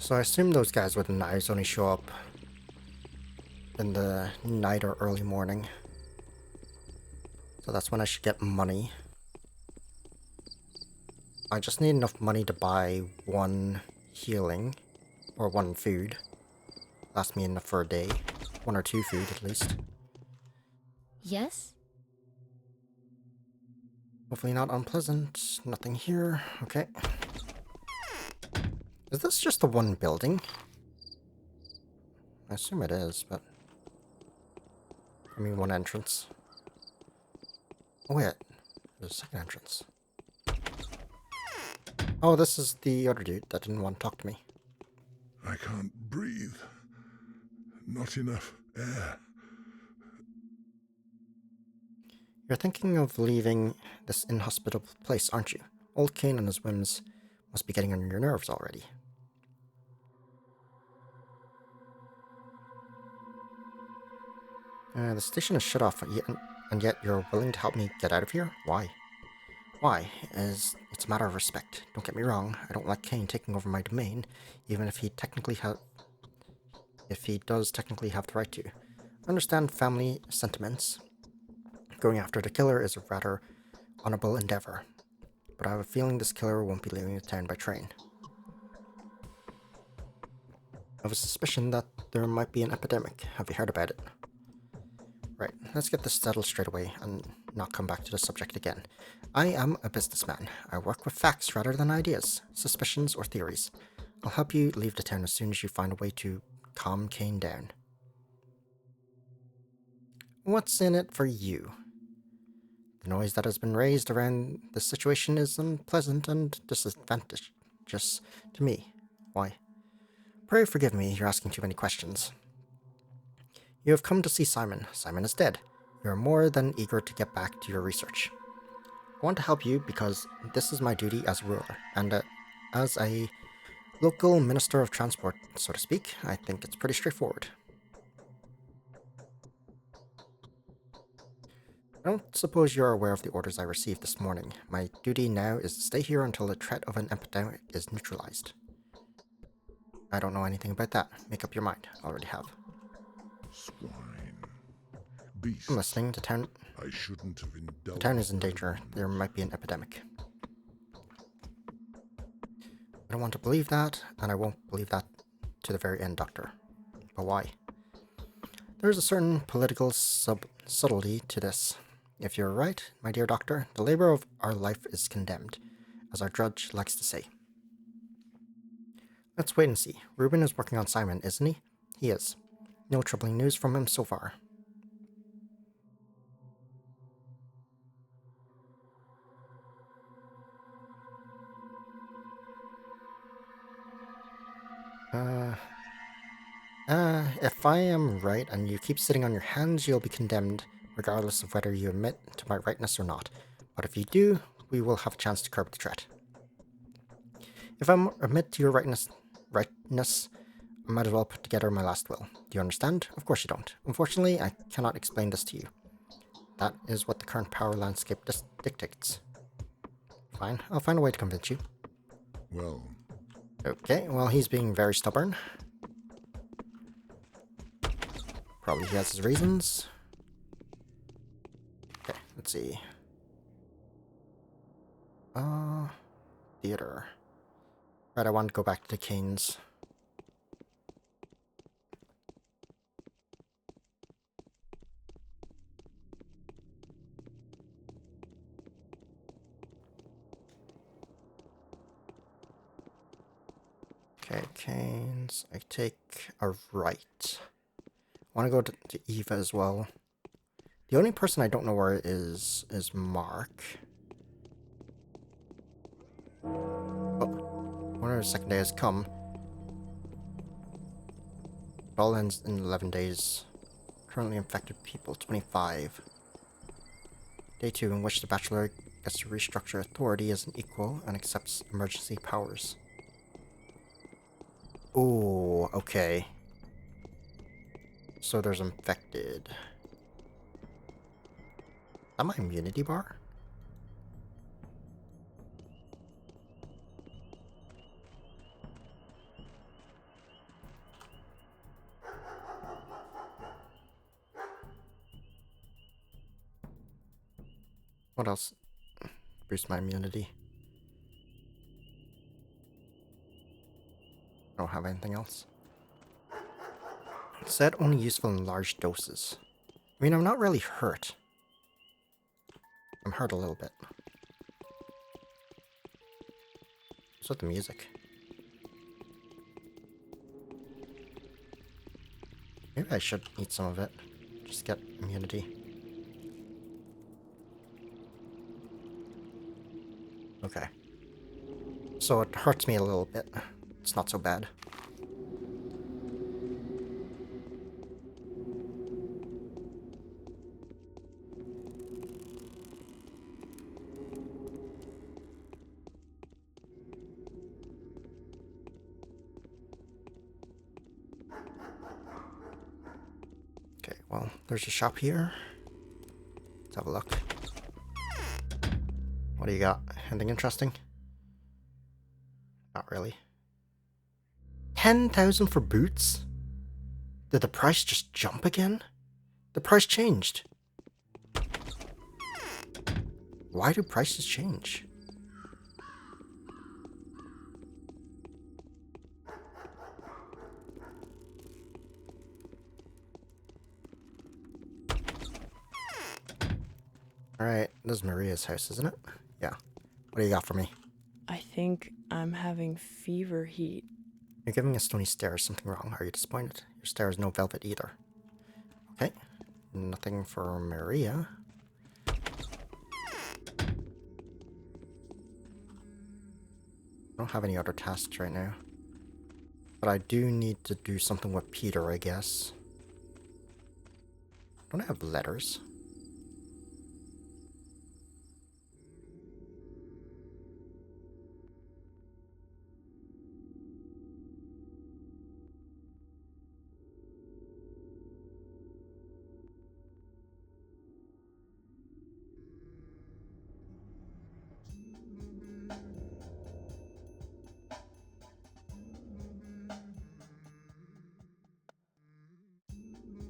So I assume those guys with the knives only show up in the night or early morning. So that's when I should get money. I just need enough money to buy one healing, or one food. Last me enough for a day. One or two food at least. Yes? Hopefully not unpleasant. Nothing here. Okay. Is this just the one building? I assume it is, but... I mean, one entrance. Oh wait, there's a second entrance. Oh, this is the other dude that didn't want to talk to me. I can't breathe. Not enough air. You're thinking of leaving this inhospitable place, aren't you? Old Kane and his whims must be getting on your nerves already. The station is shut off, and yet you're willing to help me get out of here? Why? Why? It's a matter of respect. Don't get me wrong, I don't like Kane taking over my domain, even if he does technically have the right to. I understand family sentiments. Going after the killer is a rather honorable endeavor, but I have a feeling this killer won't be leaving the town by train. I have a suspicion that there might be an epidemic. Have you heard about it? Right, let's get this settled straight away and not come back to the subject again. I am a businessman. I work with facts rather than ideas, suspicions, or theories. I'll help you leave the town as soon as you find a way to calm Kane down. What's in it for you? The noise that has been raised around this situation is unpleasant and disadvantageous to me. Why? Pray forgive me, you're asking too many questions. You have come to see Simon. Simon is dead. You are more than eager to get back to your research. I want to help you because this is my duty as a ruler, and as a local minister of transport, so to speak, I think it's pretty straightforward. I don't suppose you're aware of the orders I received this morning. My duty now is to stay here until the threat of an epidemic is neutralized. I don't know anything about that. Make up your mind. I already have. Swine. I'm Beasts. listening. I shouldn't have The town is indulged in their danger. There whims. might be an epidemic. I don't want to believe that, and I won't believe that to the very end, Doctor. But why? There's a certain political subtlety to this. If you're right, my dear Doctor, the labor of our life is condemned, as our judge likes to say. Let's wait and see. Reuben is working on Simon, isn't he? He is. No troubling news from him so far. If I am right and you keep sitting on your hands, you'll be condemned, regardless of whether you admit to my rightness or not. But if you do, we will have a chance to curb the threat. If I admit to your rightness, I might as well put together my last will. Do you understand? Of course you don't. Unfortunately, I cannot explain this to you. That is what the current power landscape dictates. Fine, I'll find a way to convince you. Well, Okay, well, he's being very stubborn. Probably he has his reasons. Okay, let's see. Theater. Right, I want to go back to Kane's. Okay, Kane's. I take a right. I want to go to Eva as well. The only person I don't know where is Mark. Oh, one of the second day has come. It all ends in 11 days. Currently infected people, 25. Day 2, in which the Bachelor gets to restructure authority as an equal and accepts emergency powers. Ooh, okay. So there's infected. Is that my immunity bar? What else? Boost my immunity. I don't have anything else. It said only useful in large doses. I mean, I'm not really hurt. I'm hurt a little bit. What's with the music? Maybe I should eat some of it. Just get immunity. Okay. So it hurts me a little bit. It's not so bad. Okay, well, there's a shop here. Let's have a look. What do you got? Anything interesting? Not really. 10,000 for boots? Did the price just jump again? The price changed. Why do prices change? Alright, this is Maria's house, isn't it? Yeah. What do you got for me? I think I'm having fever heat. You're giving a stony stare. Is something wrong? Are you disappointed? Your stare is no velvet either. Okay. Nothing for Maria. I don't have any other tasks right now. But I do need to do something with Peter, I guess. Don't I have letters?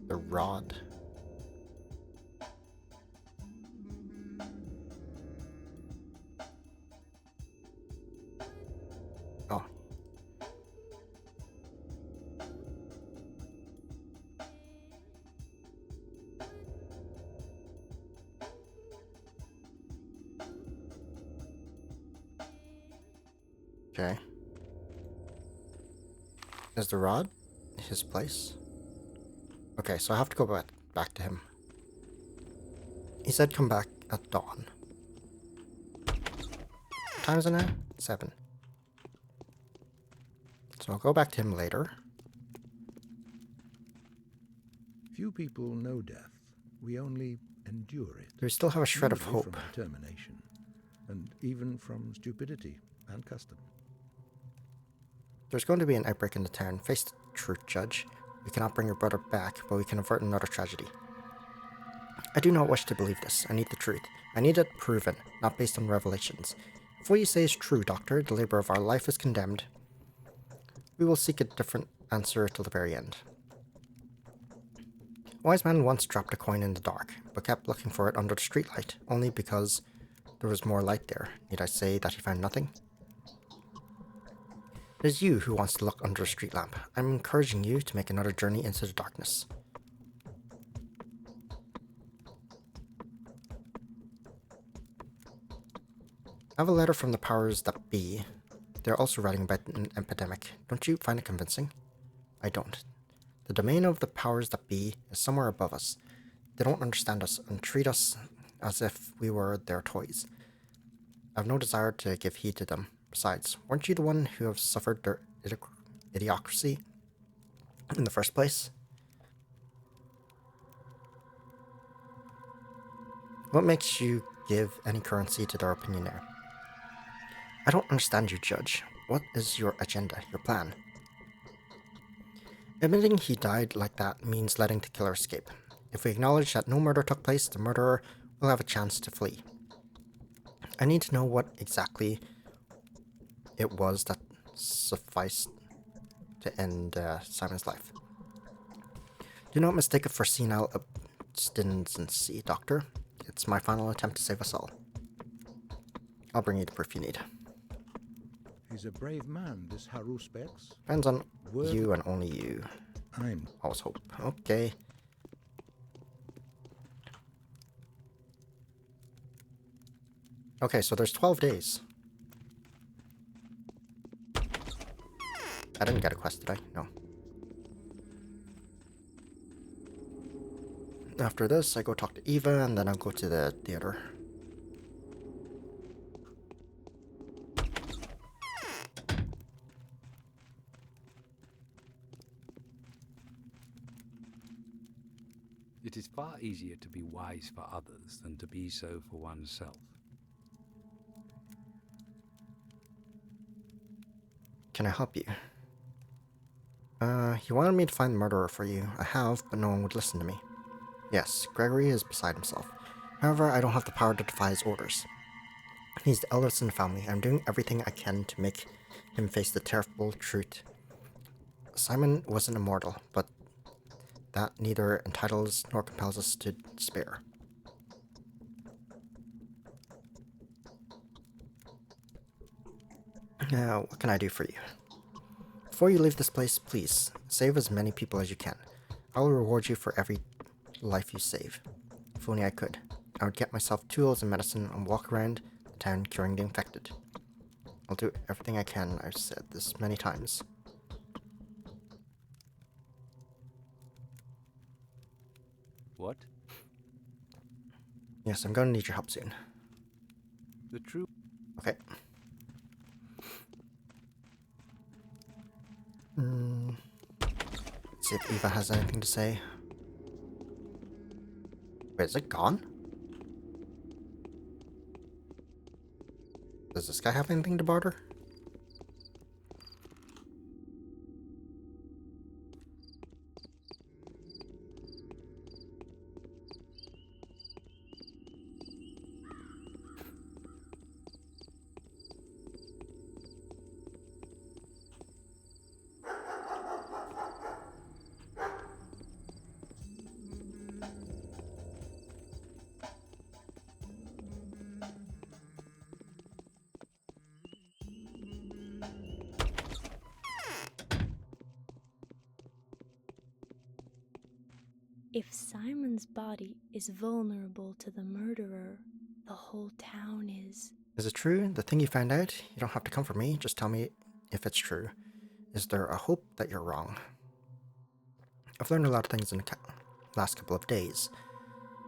The rod. Oh. Okay. Is the rod his place? Okay, so I have to go back to him. He said come back at dawn. What time is it now? 7. So I'll go back to him later. Few people know death. We only endure it. Do we still have a shred of Usually hope? from determination, and even from stupidity and custom. There's going to be an outbreak in the town. Face the truth, Judge. We cannot bring your brother back, but we can avert another tragedy. I do not wish to believe this. I need the truth. I need it proven, not based on revelations. If what you say is true, Doctor, the labor of our life is condemned. We will seek a different answer till the very end. A wise man once dropped a coin in the dark, but kept looking for it under the streetlight, only because there was more light there. Need I say that he found nothing? It is you who wants to look under a street lamp. I'm encouraging you to make another journey into the darkness. I have a letter from the powers that be. They're also writing about an epidemic. Don't you find it convincing? I don't. The domain of the powers that be is somewhere above us. They don't understand us and treat us as if we were their toys. I have no desire to give heed to them. Besides, weren't you the one who have suffered their idiocracy in the first place? What makes you give any currency to their opinion now? I don't understand you, Judge. What is your agenda, your plan? Admitting he died like that means letting the killer escape. If we acknowledge that no murder took place, the murderer will have a chance to flee. I need to know what exactly it was that sufficed to end Simon's life. Do not mistake it for senile obstinacy, Doctor. It's my final attempt to save us all. I'll bring you the proof you need. He's a brave man, this Haru Specs. Depends on Worthy- you and only you. I'm Always hope. Okay. Okay, so there's 12 days. I didn't get a quest, did I? No. After this, I go talk to Eva, and then I'll go to the theater. It is far easier to be wise for others than to be so for oneself. Can I help you? You wanted me to find the murderer for you. I have, but no one would listen to me. Yes, Gregory is beside himself. However, I don't have the power to defy his orders. He's the eldest in the family. I'm doing everything I can to make him face the terrible truth. Simon wasn't immortal, but that neither entitles nor compels us to despair. Now, what can I do for you? Before you leave this place, please, save as many people as you can. I will reward you for every life you save. If only I could. I would get myself tools and medicine and walk around the town curing the infected. I'll do everything I can. I've said this many times. What? Yes, I'm going to need your help soon. The truth. Okay. Let's see if Eva has anything to say. Wait, is it gone? Does this guy have anything to barter? If Simon's body is vulnerable to the murderer, the whole town is. Is it true? The thing you found out? You don't have to comfort me. Just tell me if it's true. Is there a hope that you're wrong? I've learned a lot of things in the last couple of days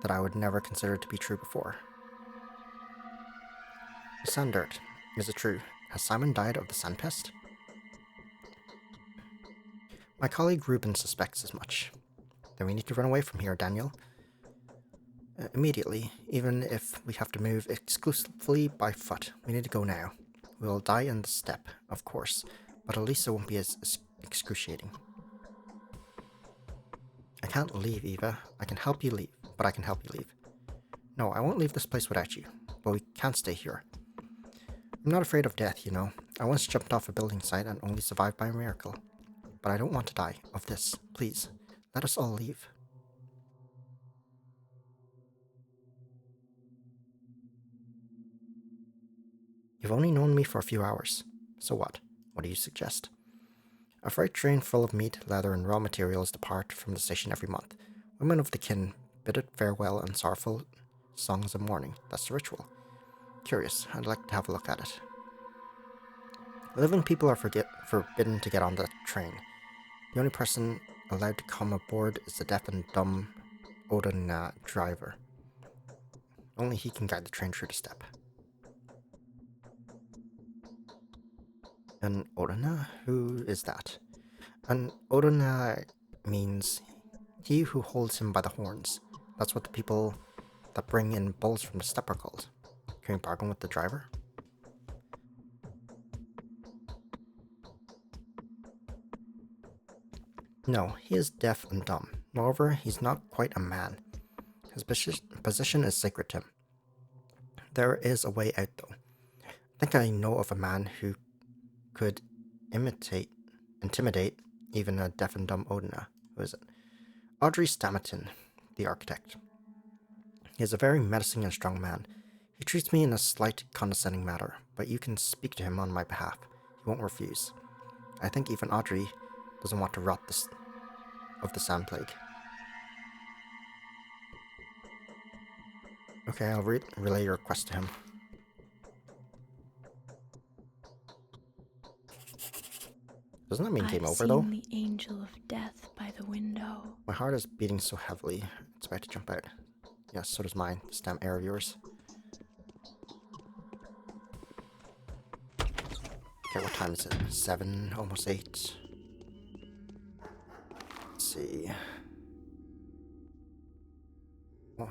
that I would never consider to be true before. Sand dirt. Is it true? Has Simon died of the sand pest? My colleague Ruben suspects as much. Then we need to run away from here, Daniel. Immediately, even if we have to move exclusively by foot. We need to go now. We will die in the steppe, of course, but at least it won't be as excruciating. I can't leave, Eva. I can help you leave, but I can help you leave. No, I won't leave this place without you, but we can't stay here. I'm not afraid of death, you know. I once jumped off a building site and only survived by a miracle. But I don't want to die of this. Please, let us all leave. You've only known me for a few hours. So what? What do you suggest? A freight train full of meat, leather, and raw materials depart from the station every month. Women of the kin bid it farewell and sorrowful songs of mourning. That's the ritual. Curious. I'd like to have a look at it. Living people are forbidden to get on the train. The only person allowed to come aboard is the deaf and dumb Odin driver. Only he can guide the train through the steppe. An Odina? Who is that? An Odina means he who holds him by the horns. That's what the people that bring in bulls from the steppe are called. Can we bargain with the driver? No, he is deaf and dumb. Moreover, he's not quite a man. His position is sacred to him. There is a way out, though. I think I know of a man who could intimidate even a deaf and dumb Odina. Who is it? Audrey Stamatin, the architect. He is a very menacing and strong man. He treats me in a slight condescending manner, but you can speak to him on my behalf. He won't refuse. I think even Audrey doesn't want to rot this of the sand plague. Okay, I'll relay your request to him. Doesn't that mean game I've over, though? seen the angel of death by the window. My heart is beating so heavily, it's about to jump out. Yes, so does mine. This damn air of yours. Okay, what time is it? 7, almost 8. Let's see. Oh.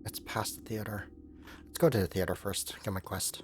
It's past the theater. Let's go to the theater first, get my quest.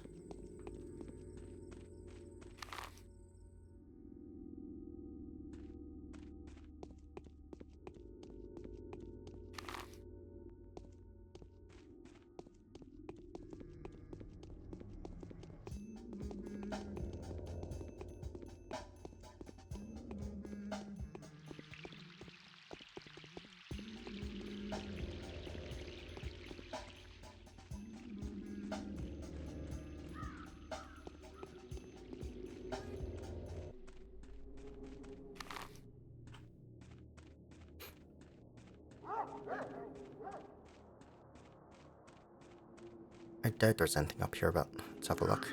I doubt there's anything up here, but let's have a look.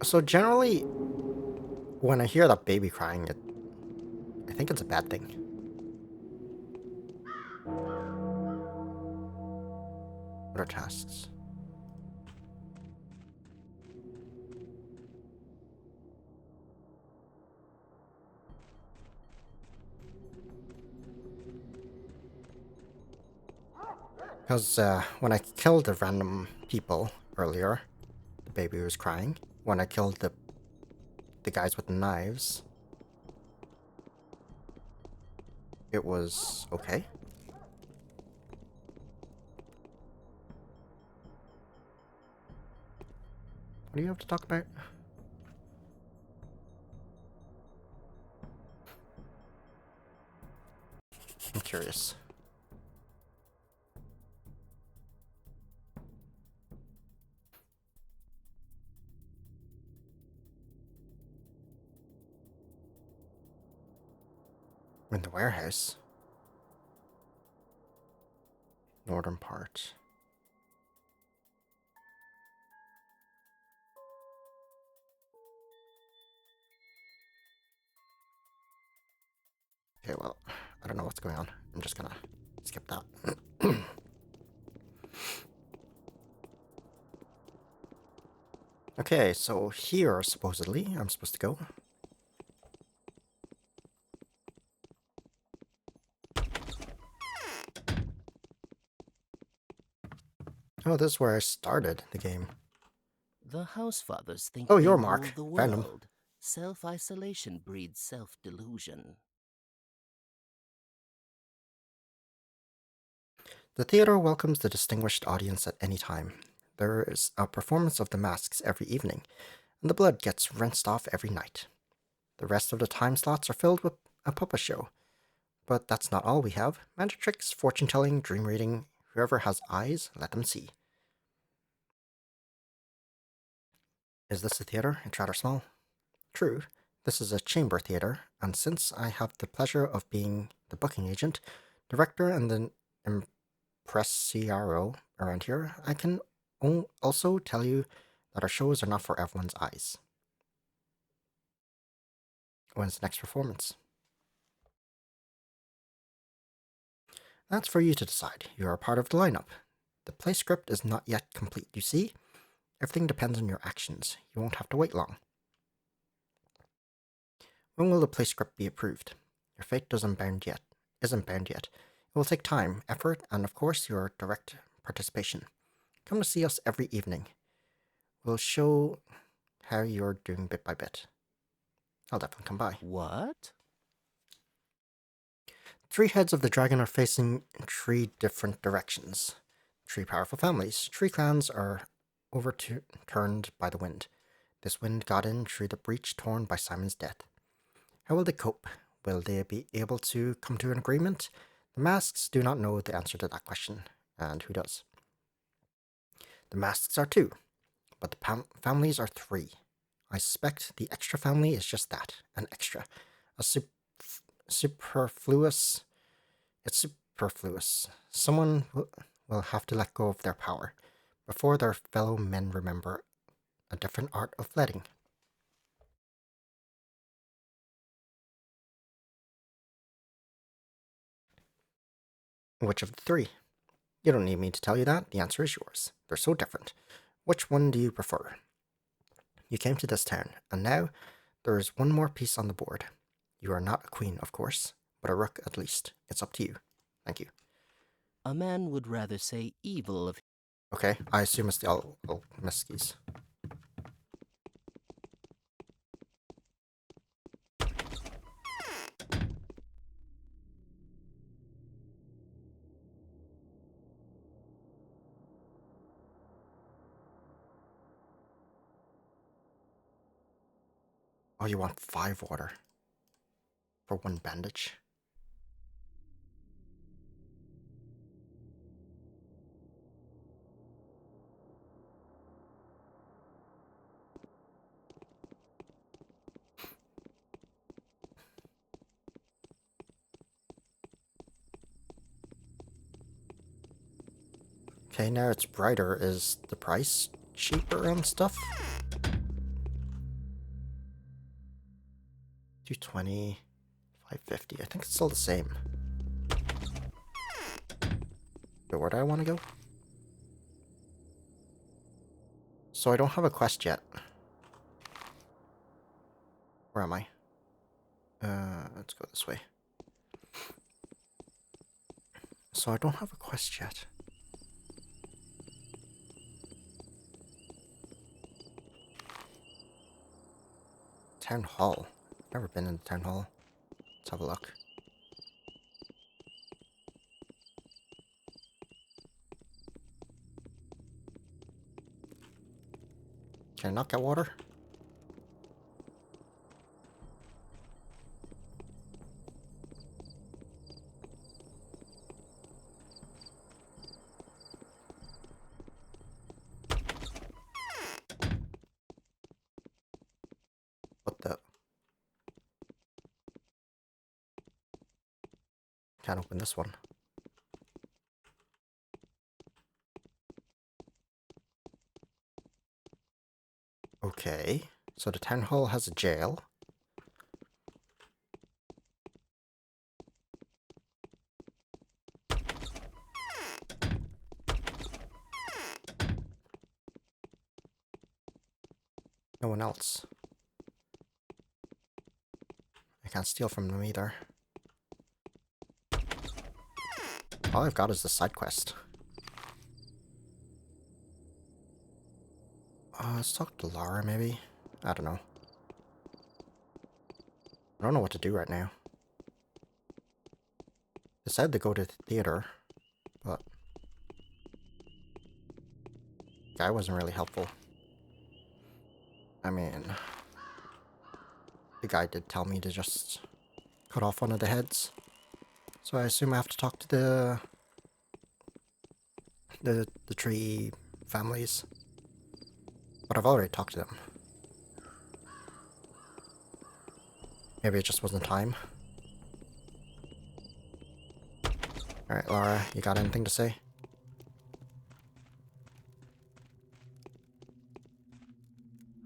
So generally, when I hear that baby crying, I think it's a bad thing. What are tasks? Because when I killed the random people earlier, the baby was crying. When I killed the guys with the knives, it was okay. What do you have to talk about? I'm curious. In the warehouse. Northern part. Okay, well, I don't know what's going on. I'm just gonna skip that. Okay, so here, supposedly, I'm supposed to go. Oh, this is where I started the game. The Housefathers think Oh, they you're rule Mark. the Found him. world. Self-isolation breeds self-delusion. The theater welcomes the distinguished audience at any time. There is a performance of the masks every evening, and the blood gets rinsed off every night. The rest of the time slots are filled with a puppet show. But that's not all we have. Magic tricks, fortune-telling, dream reading. Whoever has eyes, let them see. Is this a theater? It's rather small. True, this is a chamber theater, and since I have the pleasure of being the booking agent, director, and the impresario around here, I can also tell you that our shows are not for everyone's eyes. When's the next performance? That's for you to decide. You are part of the lineup. The play script is not yet complete, you see? Everything depends on your actions. You won't have to wait long. When will the play script be approved? Your fate isn't bound yet. It will take time, effort, and of course your direct participation. Come to see us every evening. We'll show how you're doing bit by bit. I'll definitely come by. What? 3 heads of the dragon are facing 3 different directions. 3 powerful families. 3 clans are overturned by the wind. This wind got in through the breach torn by Simon's death. How will they cope? Will they be able to come to an agreement? The masks do not know the answer to that question, and who does? The masks are 2, but the families are 3. I suspect the extra family is just that, an extra. A superfluous... It's superfluous. Someone will have to let go of their power before their fellow men remember a different art of letting. Which of the 3? You don't need me to tell you that. The answer is yours. They're so different. Which one do you prefer? You came to this town, and now there is one more piece on the board. You are not a queen, of course, but a rook at least. It's up to you. Thank you. A man would rather say evil of... Okay, I assume it's the Almiskis. Oh, you want 5 water for 1 bandage? Okay, now it's brighter. Is the price cheaper and stuff? 220, 550. I think it's still the same. But where do I want to go? So I don't have a quest yet. Where am I? Let's go this way. So I don't have a quest yet. Town Hall. Never been in the Town Hall. Let's have a look. Can I not get water? What the? Can't open this one. Okay, so the town hall has a jail. No one else. I can't steal from them either. All I've got is the side quest. Let's talk to Lara, maybe? I don't know. I don't know what to do right now. Decided to go to the theater, but... the guy wasn't really helpful. I mean... the guy did tell me to just cut off one of the heads. So I assume I have to talk to the tree families. But I've already talked to them. Maybe it just wasn't time. Alright, Lara, you got anything to say?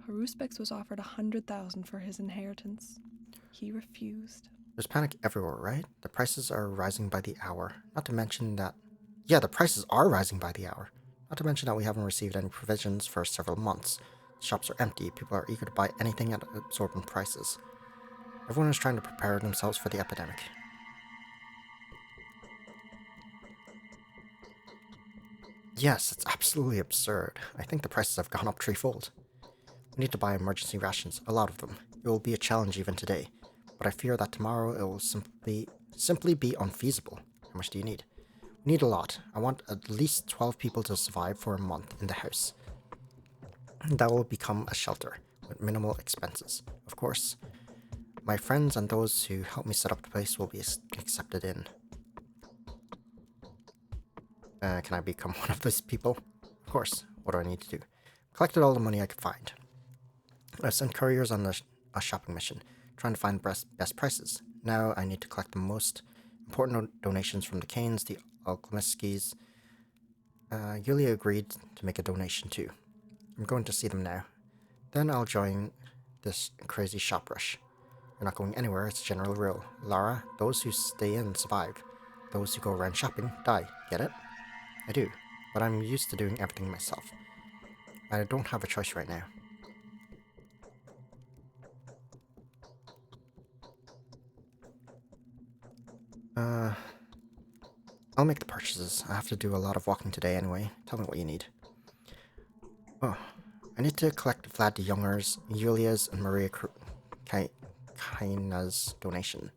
Haruspex was offered 100,000 for his inheritance. He refused. There's panic everywhere, right? The prices are rising by the hour. Not to mention that... yeah, the prices are rising by the hour. Not to mention that we haven't received any provisions for several months. Shops are empty. People are eager to buy anything at absorbent prices. Everyone is trying to prepare themselves for the epidemic. Yes, it's absolutely absurd. I think the prices have gone up 3-fold. We need to buy emergency rations, a lot of them. It will be a challenge even today, but I fear that tomorrow it will simply be unfeasible. How much do you need? We need a lot. I want at least 12 people to survive for a month in the house. That will become a shelter with minimal expenses. Of course, my friends and those who help me set up the place will be accepted in. Can I become one of those people? Of course. What do I need to do? Collected all the money I could find. I sent couriers on a shopping mission, trying to find best prices. Now I need to collect the most important donations from the Kanes, the Alchemistskis. Yulia agreed to make a donation too. I'm going to see them now. Then I'll join this crazy shop rush. You're not going anywhere, it's a general rule. Lara, those who stay in survive. Those who go around shopping die. Get it? I do, but I'm used to doing everything myself. I don't have a choice right now. I'll make the purchases. I have to do a lot of walking today anyway. Tell me what you need. Oh, I need to collect Vlad de Jonger's, Yulia's, and Maria Kaina's donations.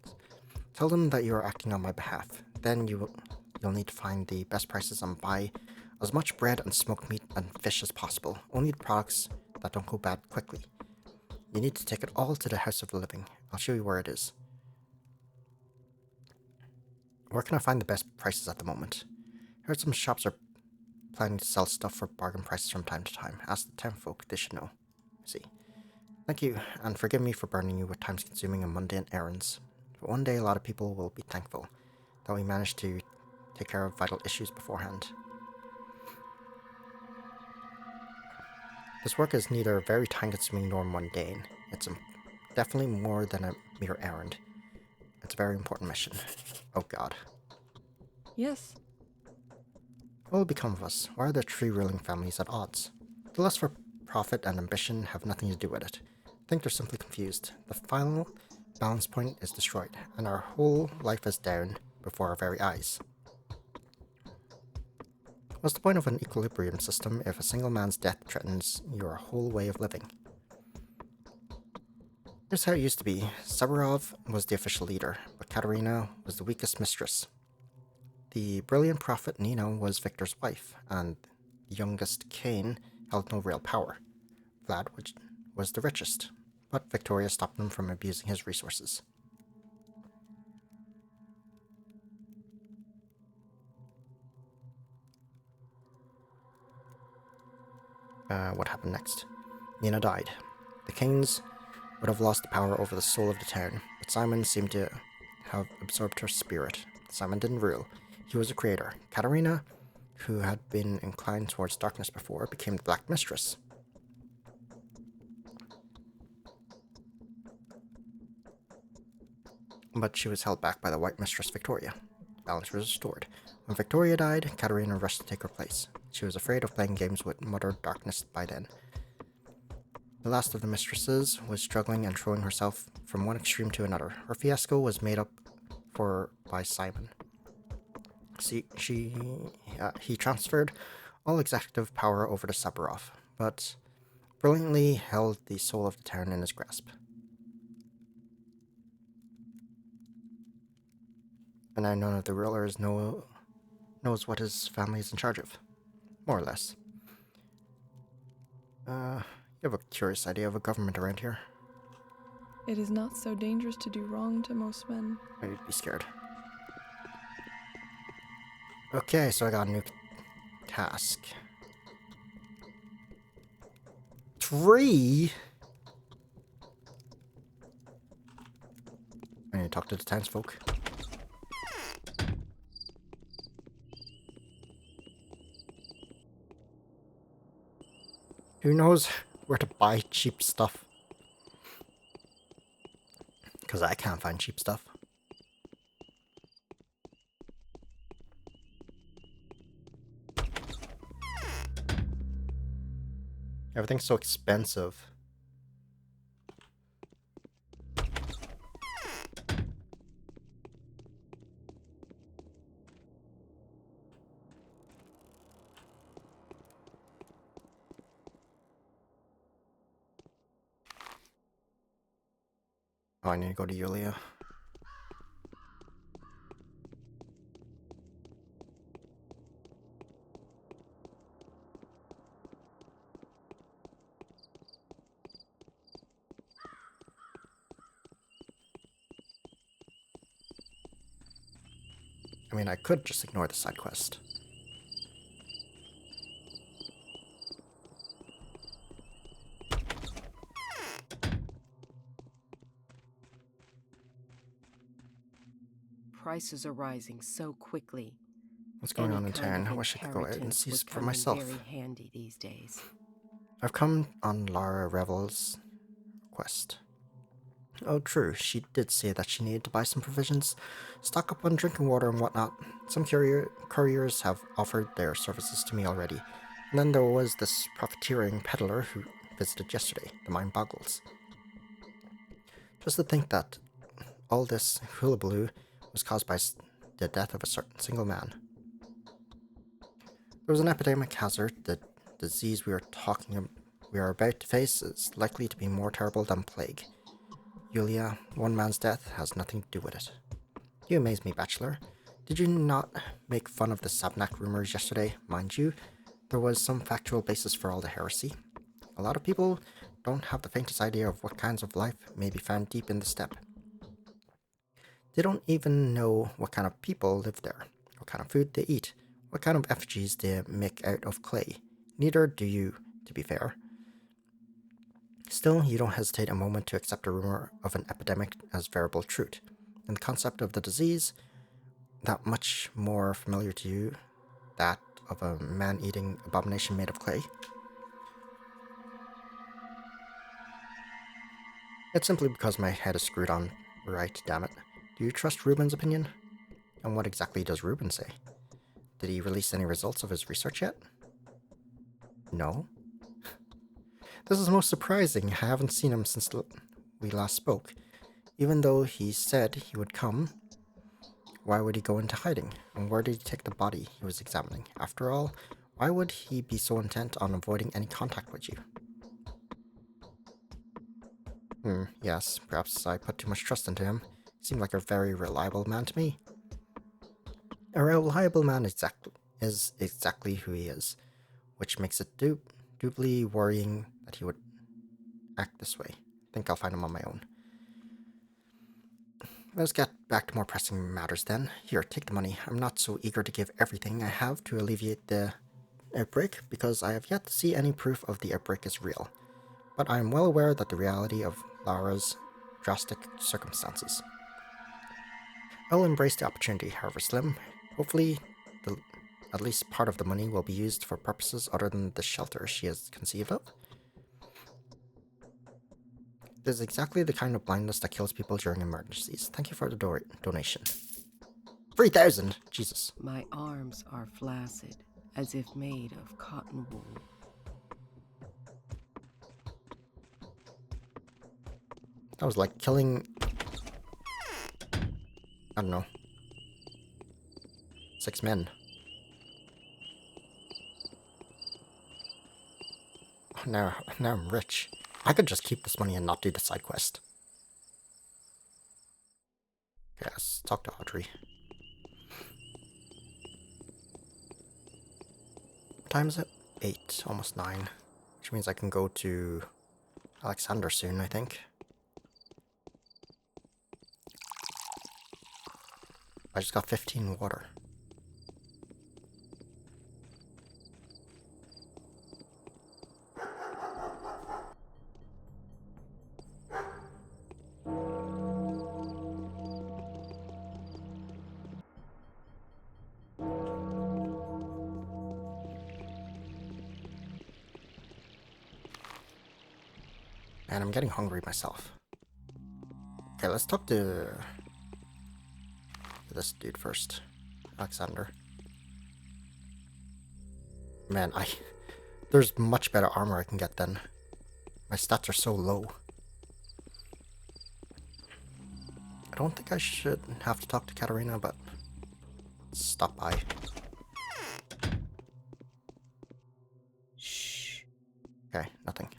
Tell them that you are acting on my behalf. Then you'll need to find the best prices and buy as much bread and smoked meat and fish as possible. Only the products that don't go bad quickly. You need to take it all to the House of the Living. I'll show you where it is. Where can I find the best prices at the moment? Heard some shops are planning to sell stuff for bargain prices from time to time. Ask the townfolk, they should know. See. Thank you, and forgive me for burdening you with time-consuming and mundane errands. But one day a lot of people will be thankful that we managed to take care of vital issues beforehand. This work is neither very time-consuming nor mundane. It's definitely more than a mere errand. It's a very important mission. Oh god. Yes. What will become of us? Why are the three ruling families at odds? The lust for profit and ambition have nothing to do with it. I think they're simply confused. The final balance point is destroyed, and our whole life is down before our very eyes. What's the point of an equilibrium system if a single man's death threatens your whole way of living? Here's how it used to be. Saburov was the official leader, but Katerina was the weakest mistress. The brilliant prophet Nina was Victor's wife, and the youngest Kane held no real power. Vlad was the richest, but Victoria stopped him from abusing his resources. What happened next? Nina died. The Kanes would have lost the power over the soul of the town, but Simon seemed to have absorbed her spirit. Simon didn't rule. He was a creator. Katerina, who had been inclined towards darkness before, became the Black Mistress. But she was held back by the White Mistress Victoria. Balance was restored. When Victoria died, Katerina rushed to take her place. She was afraid of playing games with Mother Darkness by then. The last of the mistresses was struggling and throwing herself from one extreme to another. Her fiasco was made up for by Simon. He transferred all executive power over to Saburov, but brilliantly held the soul of the town in his grasp. And now none of the rulers knows what his family is in charge of. More or less. You have a curious idea of a government around here. It is not so dangerous to do wrong to most men. I need to be scared. Okay, so I got a new task. 3? I need to talk to the townsfolk. Who knows where to buy cheap stuff? Because I can't find cheap stuff. Everything's so expensive. Oh, I need to go to Yulia. I mean, I could just ignore the side quest. Prices are rising so quickly. What's going Any on in kind town? of I wish I could go out and inheritance see would for come in myself. very handy these days. I've come on Lara Revel's quest. Oh, true, she did say that she needed to buy some provisions, stock up on drinking water and whatnot. Some couriers have offered their services to me already. And then there was this profiteering peddler who visited yesterday. The mind boggles. Just to think that all this hullabaloo was caused by the death of a certain single man. There was an epidemic hazard. The disease we are about to face is likely to be more terrible than plague. Yulia, one man's death has nothing to do with it. You amaze me, Bachelor. Did you not make fun of the Sabnak rumors yesterday? Mind you, there was some factual basis for all the heresy. A lot of people don't have the faintest idea of what kinds of life may be found deep in the steppe. They don't even know what kind of people live there, what kind of food they eat, what kind of effigies they make out of clay. Neither do you, to be fair. Still, you don't hesitate a moment to accept a rumor of an epidemic as verifiable truth, and the concept of the disease, that much more familiar to you, that of a man-eating abomination made of clay. It's simply because my head is screwed on right, damn it. Do you trust Ruben's opinion? And what exactly does Ruben say? Did he release any results of his research yet? No. This is most surprising. I haven't seen him since we last spoke. Even though he said he would come, why would he go into hiding? And where did he take the body he was examining? After all, why would he be so intent on avoiding any contact with you? Yes, perhaps I put too much trust into him. He seemed like a very reliable man to me. A reliable man is exactly who he is, which makes it doubly worrying that he would act this way. I think I'll find him on my own. Let's get back to more pressing matters then. Here, take the money. I'm not so eager to give everything I have to alleviate the outbreak, because I have yet to see any proof of the outbreak is real. But I am well aware that the reality of Lara's drastic circumstances. I'll embrace the opportunity, however slim. Hopefully, at least part of the money will be used for purposes other than the shelter she has conceived of. This is exactly the kind of blindness that kills people during emergencies. Thank you for the donation. 3,000! Jesus. My arms are flaccid, as if made of cotton wool. That was like killing... I don't know. 6 men. Now I'm rich. I could just keep this money and not do the side quest. Okay, let's talk to Audrey. What time is it? 8, almost 9. Which means I can go to Alexander soon, I think. I just got 15 water. And I'm getting hungry myself. Okay, let's talk to this dude first. Alexander. Man, there's much better armor I can get then. My stats are so low. I don't think I should have to talk to Katarina, but let's stop by. Shh. Okay, nothing.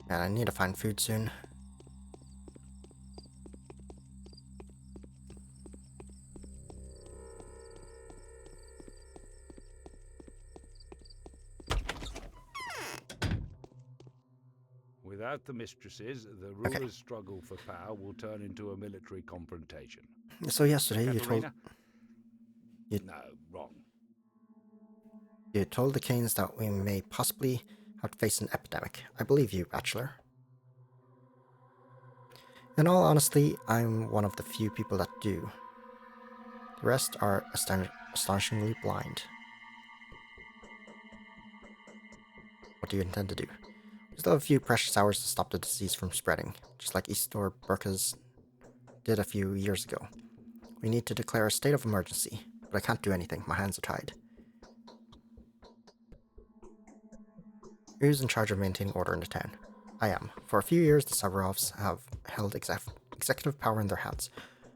Man, I need to find food soon. Without the mistresses, the Okay. ruler's struggle for power will turn into a military confrontation. So yesterday Katerina? you- No, wrong. you told the Canes that we may possibly have to face an epidemic. I believe you, Bachelor. In all honesty, I'm one of the few people that do. The rest are astonishingly blind. What do you intend to do? We still have a few precious hours to stop the disease from spreading, just like Eastor Burkas did a few years ago. We need to declare a state of emergency, but I can't do anything. My hands are tied. Who's in charge of maintaining order in the town? I am. For a few years, the Severovs have held executive power in their hands.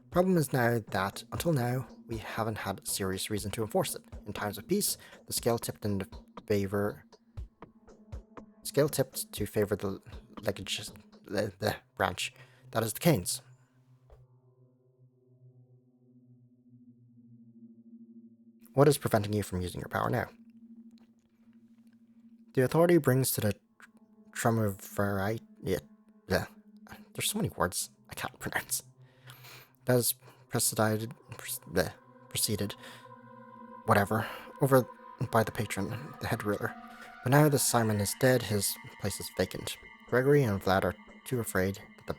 Problem is now that, until now, we haven't had a serious reason to enforce it. In times of peace, the scale tipped to favor the the branch. That is the Canes. What is preventing you from using your power now? The authority brings to the triumvirate. Yeah, there's so many words I can't pronounce. That is preceded, whatever, over by the patron, the head ruler. But now that Simon is dead, his place is vacant. Gregory and Vlad are too afraid that the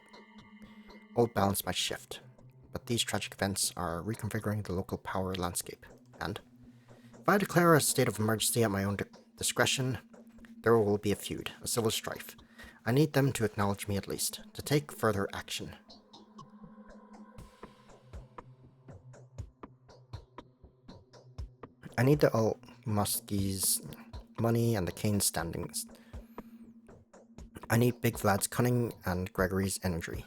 old balance might shift. But these tragic events are reconfiguring the local power landscape. And if I declare a state of emergency at my own discretion, there will be a feud, a civil strife. I need them to acknowledge me at least, to take further action. I need the Muskies' money and the Cane's standings. I need Big Vlad's cunning and Gregory's energy.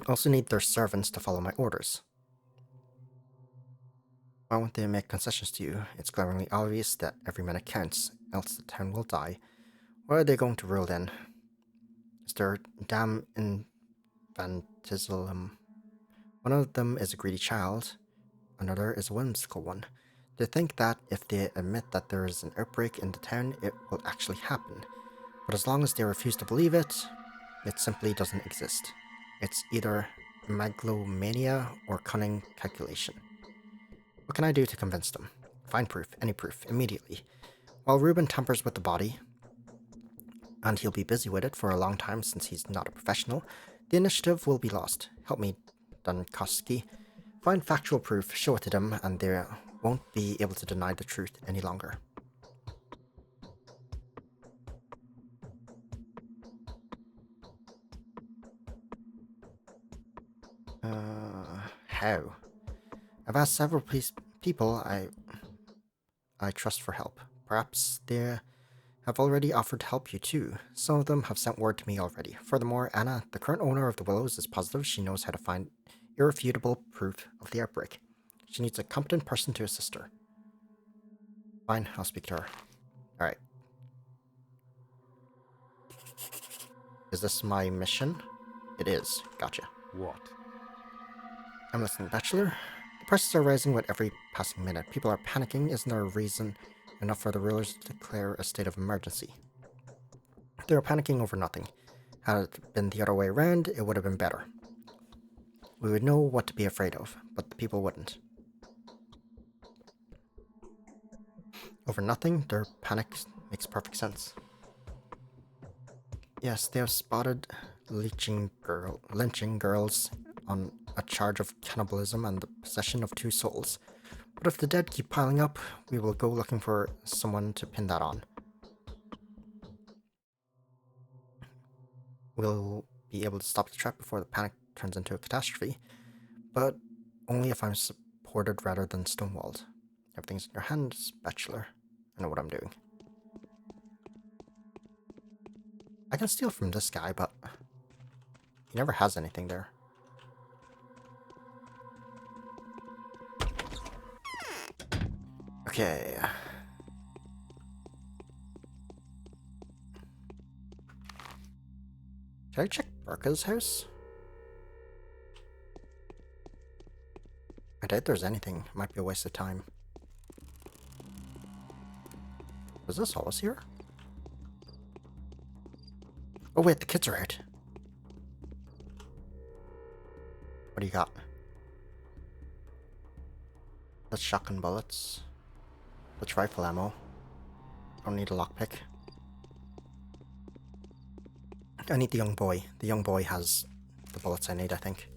I also need their servants to follow my orders. Why won't they make concessions to you? It's glaringly obvious that every minute counts, else the town will die. What are they going to rule then? Is there damn infantilism? One of them is a greedy child, another is a whimsical one. They think that if they admit that there is an outbreak in the town, it will actually happen. But as long as they refuse to believe it, it simply doesn't exist. It's either megalomania or cunning calculation. What can I do to convince them? Find proof, any proof, immediately. While Reuben tampers with the body, and he'll be busy with it for a long time since he's not a professional, the initiative will be lost. Help me, Dunkowski. Find factual proof, show it to them, and they won't be able to deny the truth any longer. How? I've asked several people I trust for help. Perhaps they have already offered to help you too. Some of them have sent word to me already. Furthermore, Anna, the current owner of the Willows, is positive she knows how to find irrefutable proof of the outbreak. She needs a competent person to assist her. Fine, I'll speak to her. Alright. Is this my mission? It is. Gotcha. What? I'm listening, Bachelor. The prices are rising with every passing minute. People are panicking. Isn't there a reason enough for the rulers to declare a state of emergency? They are panicking over nothing. Had it been the other way around, it would have been better. We would know what to be afraid of, but the people wouldn't. Over nothing, their panic makes perfect sense. Yes, they have spotted lynching girls on a charge of cannibalism and the possession of 2 souls. But if the dead keep piling up, we will go looking for someone to pin that on. We'll be able to stop the trap before the panic turns into a catastrophe, but only if I'm supported rather than stonewalled. Everything's in your hands, Bachelor. I know what I'm doing. I can steal from this guy, but he never has anything there. Okay. Should I check Burka's house? I doubt there's anything. It might be a waste of time. Was this always here? Oh wait, the kids are out. What do you got? That's shotgun bullets. That's rifle ammo. Don't need a lockpick. I need the young boy. The young boy has the bullets I need, I think.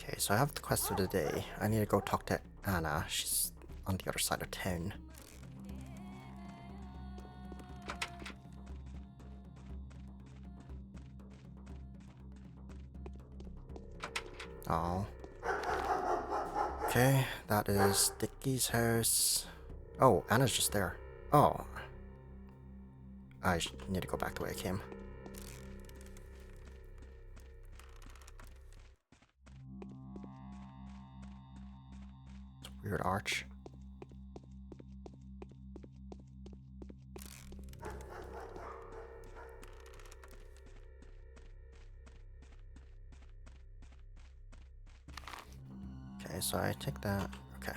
Okay, so I have the quest of the day. I need to go talk to Anna. She's on the other side of town. Oh. Okay, that is Dickie's house. Oh, Anna's just there. Oh. I need to go back the way I came. It's a weird arch. Okay, so I take that. Okay.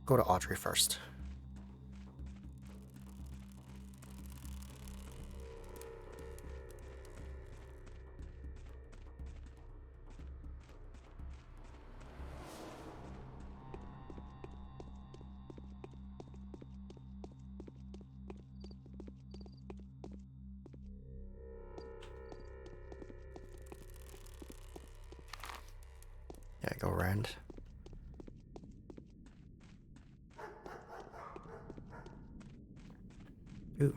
Go to Audrey first. Yeah, go around. Ooh.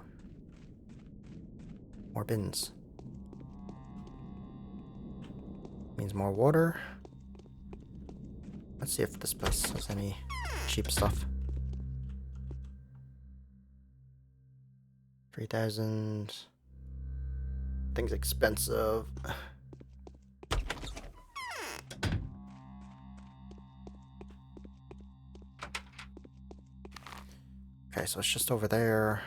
More bins. Means more water. Let's see if this place has any cheap stuff. 3,000. Things expensive. Okay, so it's just over there.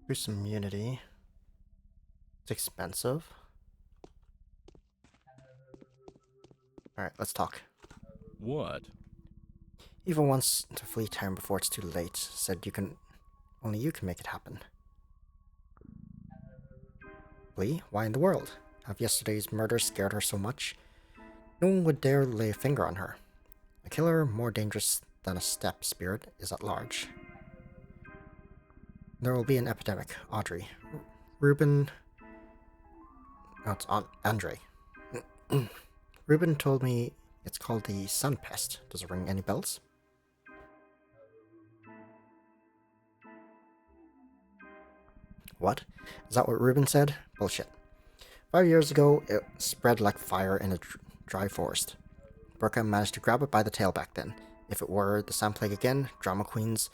Here's some immunity. It's expensive. Alright, let's talk. What? Eva wants to flee town before it's too late. Said only you can make it happen. Flee? Why in the world? Have yesterday's murder scared her so much? No one would dare lay a finger on her. A killer more dangerous than a steppe spirit is at large. There will be an epidemic, Audrey. Ruben... Oh, it's Andre. Ruben told me it's called the sun pest. Does it ring any bells? What? Is that what Ruben said? Bullshit. 5 years ago, it spread like fire in a dry forest. Burka managed to grab it by the tail back then. If it were the sand plague again, drama queens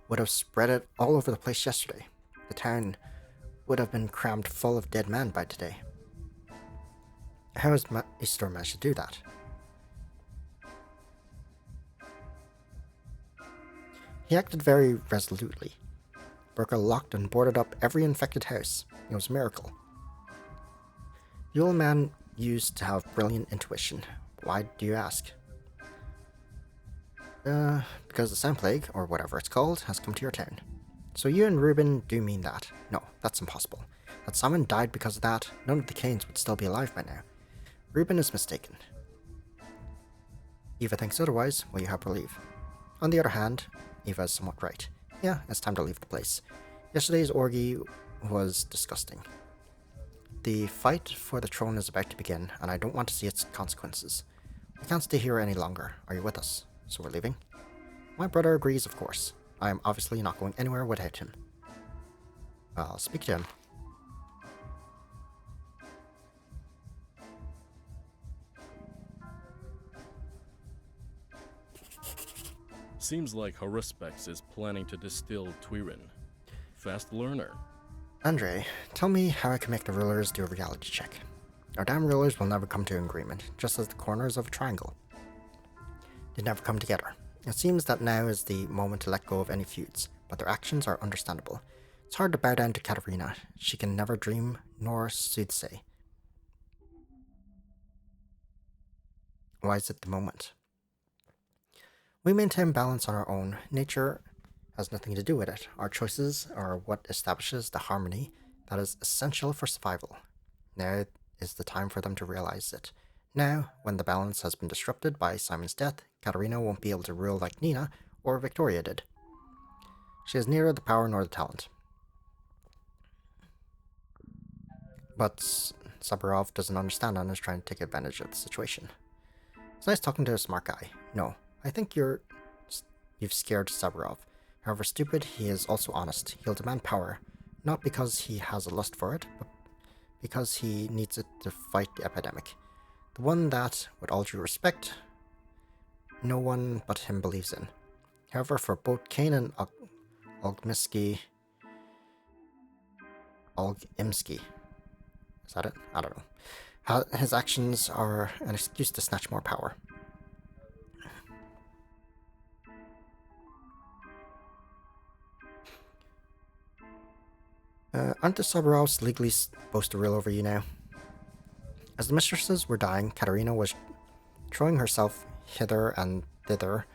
would have spread it all over the place yesterday. The town would have been crammed full of dead men by today. How has Isidore managed to do that? He acted very resolutely. Burka locked and boarded up every infected house. It was a miracle. The old man used to have brilliant intuition. Why do you ask? Because the sand plague, or whatever it's called, has come to your town. So you and Ruben do mean that? No, that's impossible. Had Simon died because of that, none of the Canes would still be alive by now. Ruben is mistaken. Eva thinks otherwise, will you help her leave? On the other hand, Eva is somewhat right. Yeah, it's time to leave the place. Yesterday's orgy was disgusting. The fight for the throne is about to begin, and I don't want to see its consequences. We can't stay here any longer. Are you with us? So we're leaving? My brother agrees, of course. I am obviously not going anywhere without him. I'll speak to him. Seems like Haruspex is planning to distill Twirin. Fast learner. Andre, tell me how I can make the rulers do a reality check. Our damn rulers will never come to an agreement, just as the corners of a triangle. They never come together. It seems that now is the moment to let go of any feuds, but their actions are understandable. It's hard to bow down to Katerina. She can never dream nor soothsay. Why is it the moment? We maintain balance on our own. Nature has nothing to do with it. Our choices are what establishes the harmony that is essential for survival. Now is the time for them to realize it. Now, when the balance has been disrupted by Simon's death, Katerina won't be able to rule like Nina or Victoria did. She has neither the power nor the talent. But Saburov doesn't understand and is trying to take advantage of the situation. It's nice talking to a smart guy. No, I think you've scared Saburov. However stupid, he is also honest. He'll demand power, not because he has a lust for it, but because he needs it to fight the epidemic. The one that, with all due respect, no one but him believes in. However, for both Kane and Olgimsky, is that it? I don't know. His actions are an excuse to snatch more power. Aren't the Saburovs legally supposed to rule over you now? As the mistresses were dying, Katerina was throwing herself hither and thither,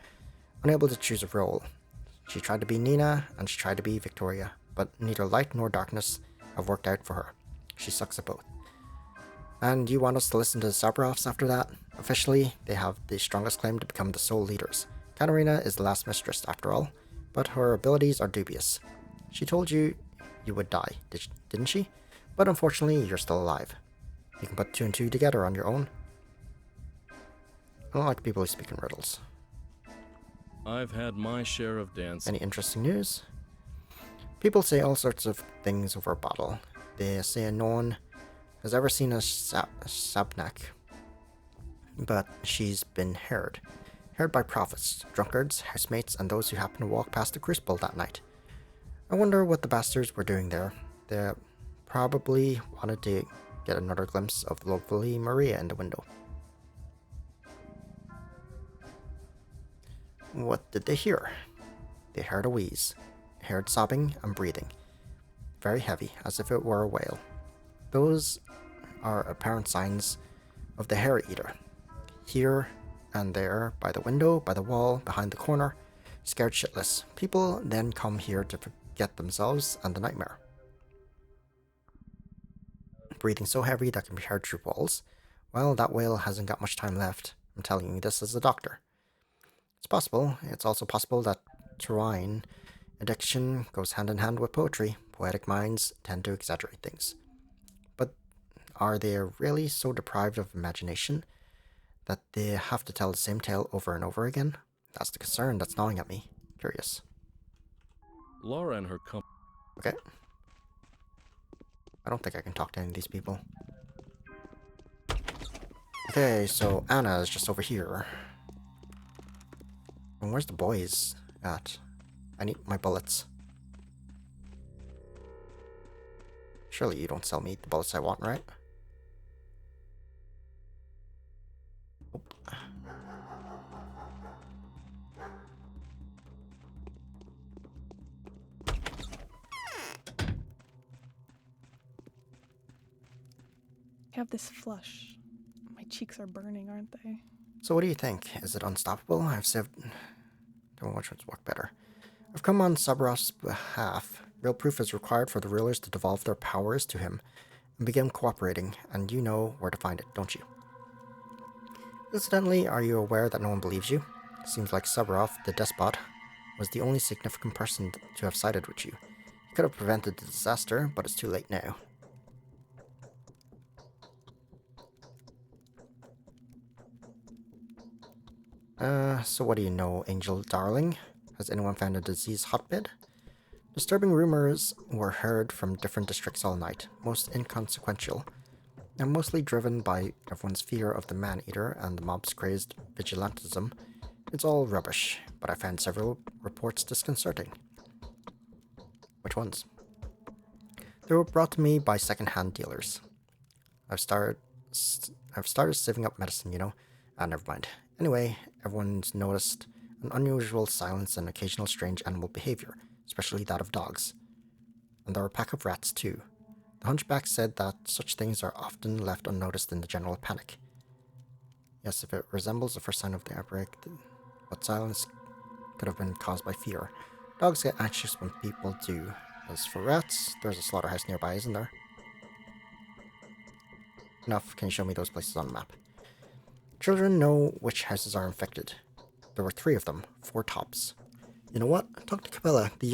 unable to choose a role. She tried to be Nina, and she tried to be Victoria, but neither light nor darkness have worked out for her. She sucks at both. And you want us to listen to the Saburovs after that? Officially, they have the strongest claim to become the sole leaders. Katerina is the last mistress, after all, but her abilities are dubious. She told you would die, didn't she? But unfortunately, you're still alive. You can put 2 and 2 together on your own. I don't like people who speak in riddles. I've had my share of dance. Any interesting news? People say all sorts of things over a bottle. They say no one has ever seen a Sabnak, but she's been heard. Heard by prophets, drunkards, housemates, and those who happened to walk past the crucible that night. I wonder what the bastards were doing there. They probably wanted to get another glimpse of lovely Maria in the window. What did they hear? They heard a wheeze, heard sobbing and breathing, very heavy, as if it were a whale. Those are apparent signs of the hair eater. Here and there, by the window, by the wall, behind the corner, scared shitless. People then come here to forget themselves and the nightmare. Breathing so heavy that can be heard through walls. Well, that whale hasn't got much time left. I'm telling you this as a doctor. It's possible. It's also possible that terrain addiction goes hand in hand with poetry. Poetic minds tend to exaggerate things. But are they really so deprived of imagination that they have to tell the same tale over and over again? That's the concern that's gnawing at me. Curious. Laura and her company. Okay. I don't think I can talk to any of these people. Okay, so Anna is just over here. And where's the boys at? I need my bullets. Surely you don't sell me the bullets I want, right? Nope. I have this flush. My cheeks are burning, aren't they? So what do you think? Is it unstoppable? I've saved... Don't know which ones work better. I've come on Sabrov's behalf. Real proof is required for the rulers to devolve their powers to him and begin cooperating, and you know where to find it, don't you? Incidentally, are you aware that no one believes you? Seems like Saburov, the despot, was the only significant person to have sided with you. He could have prevented the disaster, but it's too late now. So what do you know, Angel Darling? Has anyone found a disease hotbed? Disturbing rumors were heard from different districts all night, most inconsequential, and mostly driven by everyone's fear of the man-eater and the mob's crazed vigilantism. It's all rubbish, but I found several reports disconcerting. Which ones? They were brought to me by second-hand dealers. I've started saving up medicine, you know. Never mind. Anyway, everyone's noticed an unusual silence and occasional strange animal behavior, especially that of dogs. And there were a pack of rats, too. The hunchback said that such things are often left unnoticed in the general panic. Yes, if it resembles the first sign of the outbreak, but silence could have been caused by fear. Dogs get anxious when people do. As for rats, there's a slaughterhouse nearby, isn't there? Enough, can you show me those places on the map? Children know which houses are infected. There were 3 of them, 4 tops. You know what? Talk to Camilla, the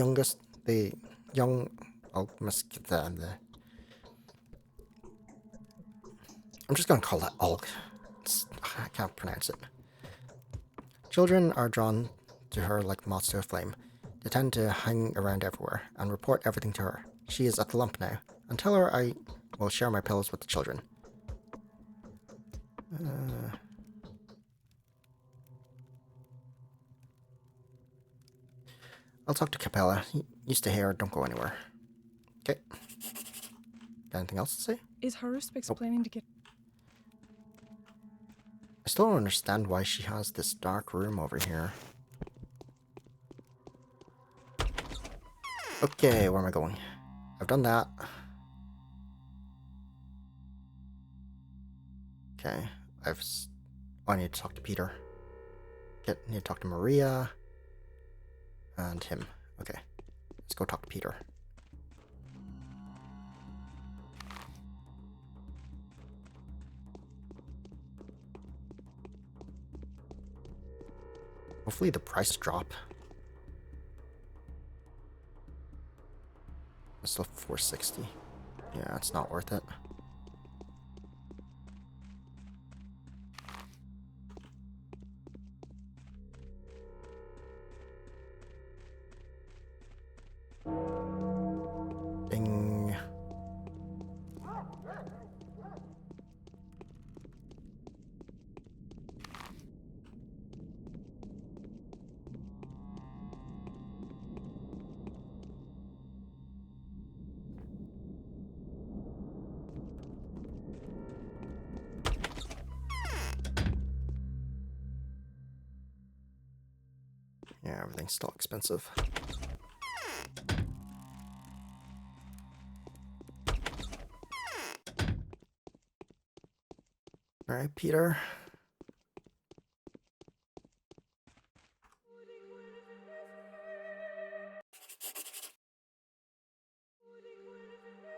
young alchemist. I'm just gonna call that Ulg. I can't pronounce it. Children are drawn to her like moths to a flame. They tend to hang around everywhere and report everything to her. She is at the lump now, and tell her I will share my pills with the children. I'll talk to Capella. You stay here, don't go anywhere. Okay. Got anything else to say? Is Haruspix planning to get... I still don't understand why she has this dark room over here. Okay, where am I going? I've done that. Okay, I need to talk to Peter. Need to talk to Maria. And him. Okay, let's go talk to Peter. Hopefully the price drop. It's still 460. Yeah, it's not worth it. Ding. Yeah, everything's still expensive. Alright, Peter.